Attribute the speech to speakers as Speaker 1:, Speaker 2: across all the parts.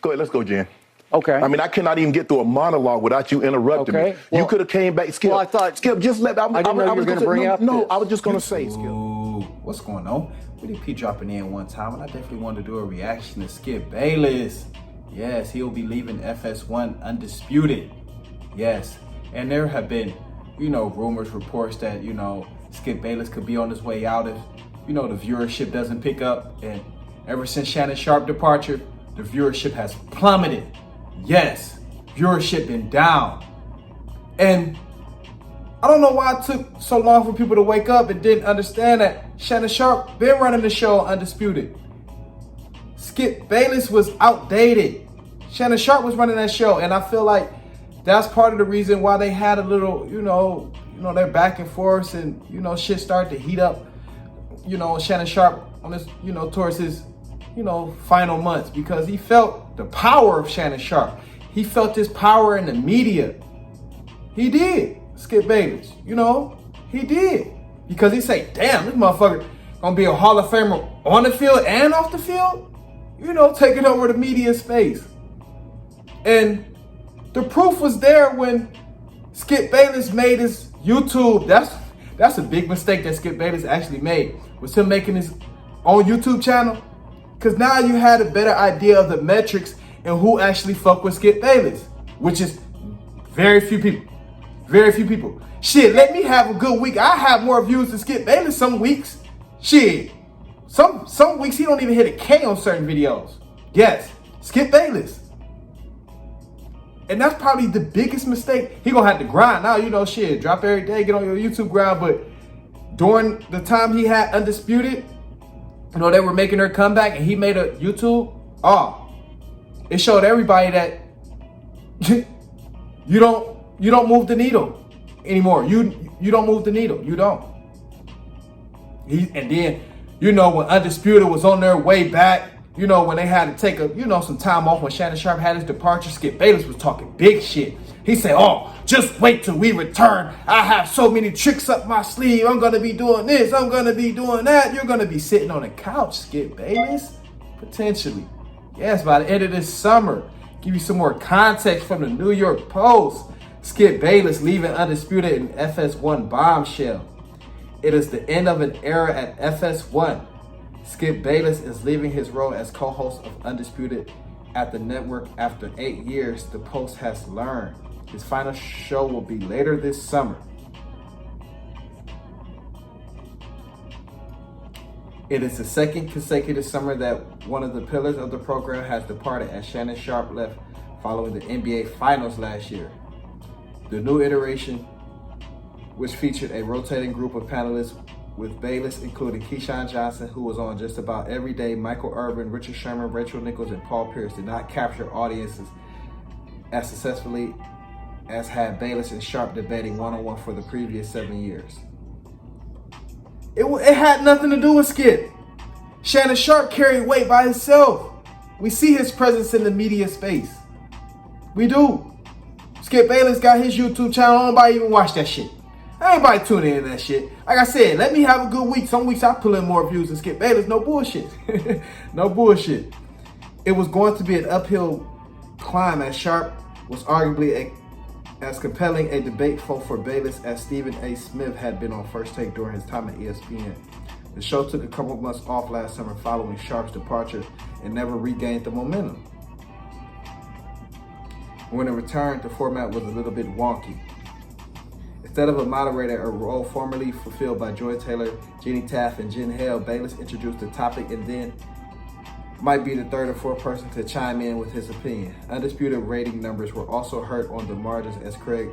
Speaker 1: Go ahead, let's go, Jen.
Speaker 2: Okay.
Speaker 1: I mean, I cannot even get through a monologue without you interrupting me.
Speaker 2: Well,
Speaker 1: you could have came back, Skip.
Speaker 2: Well, I thought,
Speaker 1: Skip, just let me.
Speaker 2: I didn't know you were going to bring up
Speaker 1: No,
Speaker 2: this.
Speaker 1: I was just going to say, Skip.
Speaker 3: Ooh, what's going on? WittyP dropping in one time, and I definitely wanted to do a reaction to Skip Bayless. Yes, he'll be leaving FS1 Undisputed. Yes, and there have been, rumors, reports that, Skip Bayless could be on his way out if, the viewership doesn't pick up. And ever since Shannon Sharpe departure, the viewership has plummeted. Yes, viewership been down. And I don't know why it took so long for people to wake up and didn't understand that Shannon Sharpe been running the show Undisputed. Skip Bayless was outdated. Shannon Sharpe was running that show, and I feel like that's part of the reason why they had a little, they're back and forth, and shit started to heat up. Shannon Sharpe on this, towards his, final months, because he felt the power of Shannon Sharpe. He felt his power in the media. He did. Skip Bayless, he did, because he say, damn, this motherfucker gonna be a Hall of Famer on the field and off the field, taking over the media space. And the proof was there when Skip Bayless made his YouTube. That's a big mistake that Skip Bayless actually made, was him making his own YouTube channel, because now you had a better idea of the metrics and who actually fuck with Skip Bayless, which is very few people. Very few people. Shit, let me have a good week. I have more views than Skip Bayless some weeks. Shit. Some weeks he don't even hit a K on certain videos. Yes, Skip Bayless. And that's probably the biggest mistake. He gonna have to grind now, shit, drop every day, get on your YouTube grind. But during the time he had Undisputed, they were making their comeback and he made a YouTube. It showed everybody that you don't move the needle anymore. You don't move the needle. You don't. And then, when Undisputed was on their way back, when they had to take some time off when Shannon Sharpe had his departure, Skip Bayless was talking big shit. He said, just wait till we return. I have so many tricks up my sleeve. I'm going to be doing this. I'm going to be doing that. You're going to be sitting on a couch, Skip Bayless. Potentially. Yes, by the end of this summer. Give you some more context from the New York Post. Skip Bayless leaving Undisputed in FS1 bombshell. It is the end of an era at FS1. Skip Bayless is leaving his role as co-host of Undisputed at the network after 8 years, the Post has learned. His final show will be later this summer. It is the second consecutive summer that one of the pillars of the program has departed, as Shannon Sharpe left following the NBA Finals last year. The new iteration, which featured a rotating group of panelists with Bayless including Keyshawn Johnson, who was on just about every day, Michael Irvin, Richard Sherman, Rachel Nichols, and Paul Pierce, did not capture audiences as successfully as had Bayless and Sharpe debating one-on-one for the previous 7 years. It had nothing to do with Skip. Shannon Sharpe carried weight by himself. We see his presence in the media space. We do. Skip Bayless got his YouTube channel. Nobody even watch that shit. Ain't tuning in to that shit. Like I said, let me have a good week. Some weeks I pull in more views than Skip Bayless. No bullshit. No bullshit. It was going to be an uphill climb, as Sharpe was arguably as compelling a debate for Bayless as Stephen A. Smith had been on First Take during his time at ESPN. The show took a couple of months off last summer following Sharpe's departure and never regained the momentum. When it returned, the format was a little bit wonky. Instead of a moderator, a role formerly fulfilled by Joy Taylor, Jenny Taft, and Jen Hale, Bayless introduced the topic and then might be the third or fourth person to chime in with his opinion. Undisputed rating numbers were also hurt on the margins, as Craig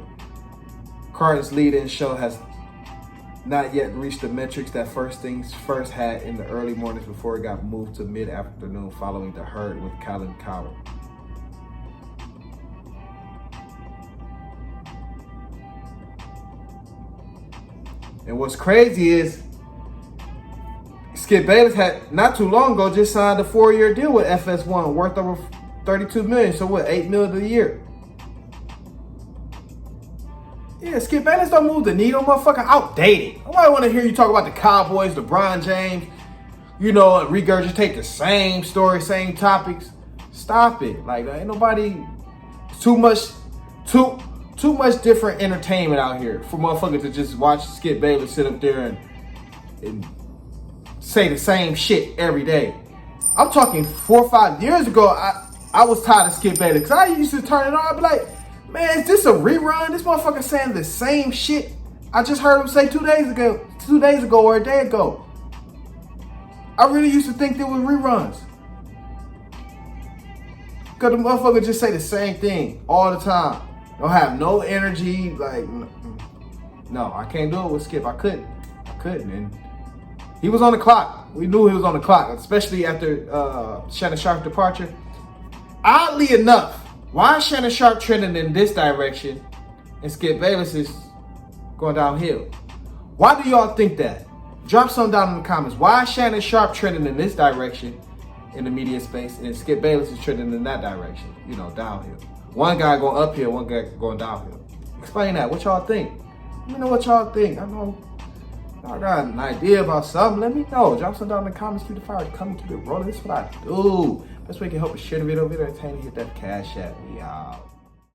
Speaker 3: Carter's lead-in show has not yet reached the metrics that First Things First had in the early mornings before it got moved to mid-afternoon following the herd with Colin Coward. And what's crazy is Skip Bayless had not too long ago just signed a 4-year deal with FS1 worth over $32 million. So what, $8 million a year? Yeah, Skip Bayless don't move the needle, motherfucker. Outdated. Nobody want to hear you talk about the Cowboys, LeBron James, and regurgitate the same story, same topics. Stop it. Like, ain't nobody too much different entertainment out here for motherfuckers to just watch Skip Bayless sit up there and say the same shit every day. I'm talking 4 or 5 years ago, I was tired of Skip Bayless, because I used to turn it on. I'd be like, man, is this a rerun? This motherfucker saying the same shit I just heard him say 2 days ago or a day ago. I really used to think they were reruns. Because the motherfucker just say the same thing all the time. Don't have no energy. Like, no, I can't do it with Skip. I couldn't. And he was on the clock. We knew he was on the clock, especially after Shannon Sharpe's departure. Oddly enough, why is Shannon Sharpe trending in this direction and Skip Bayless is going downhill? Why do y'all think that? Drop some down in the comments. Why is Shannon Sharpe trending in this direction in the media space and Skip Bayless is trending in that direction, downhill? One guy going uphill, one guy going downhill. Explain that. What y'all think? Let me know what y'all think. I know y'all got an idea about something. Let me know. Drop some down in the comments. Keep the fire coming, keep it rolling. This is what I do. Best way you can help is share the video, entertaining, hit that cash app. We out.